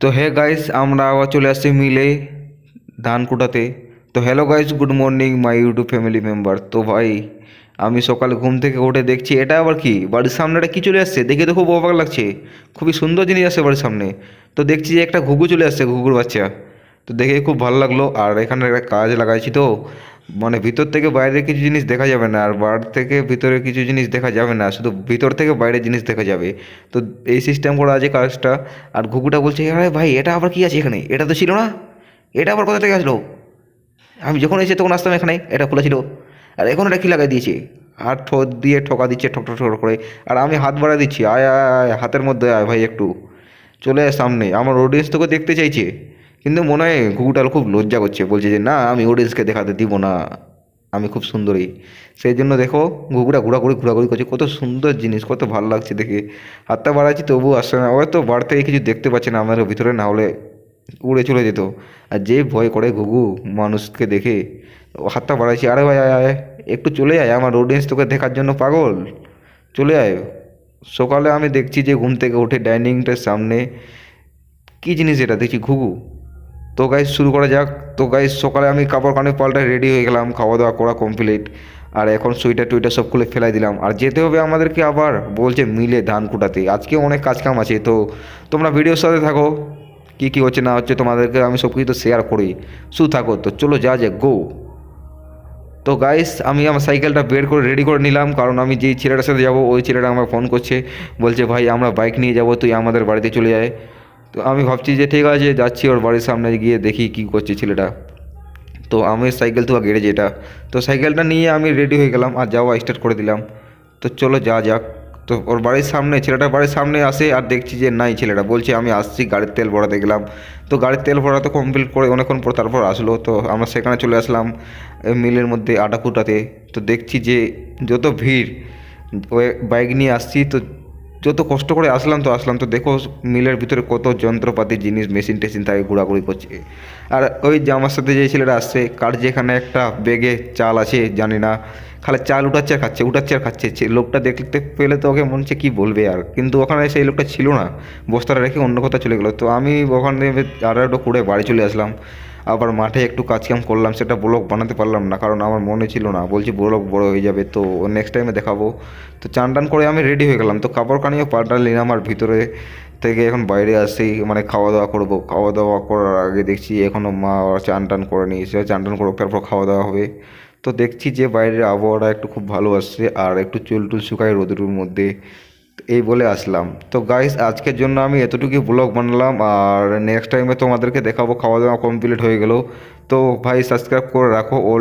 তো hey guys, আমরা আবার চলে আসছি মিলে ধান কুটাতে। তো hello guys, good morning my YouTube family member. তো ভাই, আমি সকালে ঘুম থেকে উঠে দেখছি এটা আবার কি, বাড়ির সামনে এটা কী চলে আসছে, দেখে তো খুব অবাক লাগছে। খুবই সুন্দর জিনিস আসছে বাড়ির সামনে। তো দেখছি যে একটা ঘুঘু চলে আসছে, ঘুঘুর বাচ্চা। তো দেখে খুব ভালো লাগলো। আর এখানে একটা কাজ লাগাইছি, তো মানে ভিতর থেকে বাইরে কিছু জিনিস দেখা যাবে না, আর বাইরে থেকে ভিতরে কিছু জিনিস দেখা যাবে না, শুধু ভিতর থেকে বাইরে জিনিস দেখা যাবে। তো এই সিস্টেম করা আছে কাজটা। আর ঘুঘুটা বলছে, আরে ভাই এটা আবার কি আছে এখানে, এটা তো ছিল না, এটা আবার কোথা থেকে আসলো? আমি যখন এসে তখন আসতাম এখানে, এটা খোলা ছিল, আর এখন এটা কি লাগাই দিয়েছে? আর ঠোঁট দিয়ে ঠোকা দিচ্ছে, ঠক ঠক ঠক করে। আর আমি হাত বাড়া দিচ্ছি, আয় আয় আয়, হাতের মধ্যে আয় ভাই একটু, চলে আয় সামনে। আমার অডিয়েন্স তোকে দেখতে চাইছে, কিন্তু মনে হয় ঘুঘুটা খুব লজ্জা করছে, বলছে যে না, আমি অডিয়েন্সকে দেখাতে দিব না, আমি খুব সুন্দরী। সেই জন্য দেখো, ঘুঘুটা ঘোরাঘুরি করছে, কত সুন্দর জিনিস, কত ভালো লাগছে দেখে। হাতটা বাড়াচ্ছি তবুও আসছে না, হয়তো বাড়ি থেকে কিছু দেখতে পাচ্ছে না আমাদের ভিতরে, না হলে উড়ে চলে যেত। আর যে ভয় করে ঘুঘু মানুষকে দেখে, ও হাতটা বাড়াইছি, আরে ভাই আয় আয়, একটু চলে আয়, আমার অডিয়েন্স তোকে দেখার জন্য পাগল, চলে আয়। সকালে আমি দেখছি যে ঘুম থেকে উঠে ডাইনিংটার সামনে কী জিনিস, এটা দেখছি ঘুঘু। তো গাইজ শুরু করা যাক। তো গাইজ সকালে আমি কাপড় কানে পাল্টায় রেডি হয়ে গেলাম, খাওয়া দাওয়া করা কমপ্লিট। আর এখন সোয়েটার টুইটার সব খুলে ফেলাই দিলাম, আর যেতে হবে আমাদেরকে আবার, বলছে মিলে ধান কুটাতে। আজকে অনেক কাজ কাম আছে, তো তোমরা ভিডিওর সাথে থাকো, কী কী হচ্ছে না হচ্ছে তোমাদেরকে আমি সব কিছু তো শেয়ার করি, শুধু থাকো। তো চলো যা যাক, গো। তো গাইস, আমি আমার সাইকেলটা বের করে রেডি করে নিলাম, কারণ আমি যেই ছেলেটার সাথে যাবো ওই ছেলেটা আমাকে ফোন করছে, বলছে ভাই আমরা বাইক নিয়ে যাবো, তুই আমাদের বাড়িতে চলে যায়। তো আমি ভাবছি যে ঠিক আছে, যাচ্ছি ওর বাড়ির সামনে গিয়ে দেখি কী করছে ছেলেটা। তো আমি সাইকেল তো গ্যারেজে এটা, তো সাইকেলটা নিয়ে আমি রেডি হয়ে গেলাম আর যাওয়া স্টার্ট করে দিলাম। তো চলো যা যাক। তো ওর বাড়ির সামনে, ছেলেটার বাড়ির সামনে আসে, আর দেখছি যে নাই, ছেলেটা বলছে আমি আসছি, গাড়ির তেল ভরাতে গেলাম। তো গাড়ির তেল ভরাতে কমপ্লিট করে অনেকক্ষণ পর তারপর আসলো, তো আমরা সেখানে চলে আসলাম মিলের মধ্যে আটা কুটাতে। তো দেখছি যে যত ভিড়, ওই বাইক নিয়ে আসছি, তো যত কষ্ট করে আসলাম তো দেখো মিলের ভিতরে কত যন্ত্রপাতি জিনিস, মেশিন টেশিন তাকে ঘোরাঘুরি করছে। আর ওই যে আমার সাথে যে ছেলেটা আসছে, কার যেখানে একটা ব্যাগে চাল আছে জানি না, খালি চাল উঠাচ্ছে আর খাচ্ছে, উঠাচ্ছে আর খাচ্ছে। লোকটা দেখতে পেলে তো ওকে মনে হচ্ছে কী বলবে, আর কিন্তু ওখানে সেই লোকটা ছিল না, বস্তাটা রেখে অন্য কোথাও চলে গেলো। তো আমি ওখানে আরও একটু করে বাড়ি চলে আসলাম। আবার মাঠে একটু কাজকাম করলাম, সেটা ব্লগ বানাতে পারলাম না, কারণ আমার মনে ছিল না, বলছি ব্লগ বড় হয়ে যাবে, তো নেক্সট টাইমে দেখাবো। তো চান টান করে আমি রেডি হয়ে গেলাম, তো কাপড় কানিও পাল্টা নিলাম, আর ভিতরে থেকে এখন বাইরে আসি, মানে খাওয়া দাওয়া করবো। খাওয়া দাওয়া করার আগে দেখছি এখনও মা চান টান করেনি, সে চান টান করুক, তারপর খাওয়া দাওয়া হবে। তো দেখছি যে বাইরের আবহাওয়াটা একটু খুব ভালো আসছে, আর একটু চুল টুল শুকায় রোদের মধ্যে, এই বলে আসলাম। তো গাইস, আজকের জন্য আমি এতটুকুই ব্লগ বানালাম, আর নেক্সট টাইমে তোমাদেরকে দেখাবো খাওয়া দাওয়া কমপ্লিট হয়ে গেল। তো ভাই সাবস্ক্রাইব করে রাখো।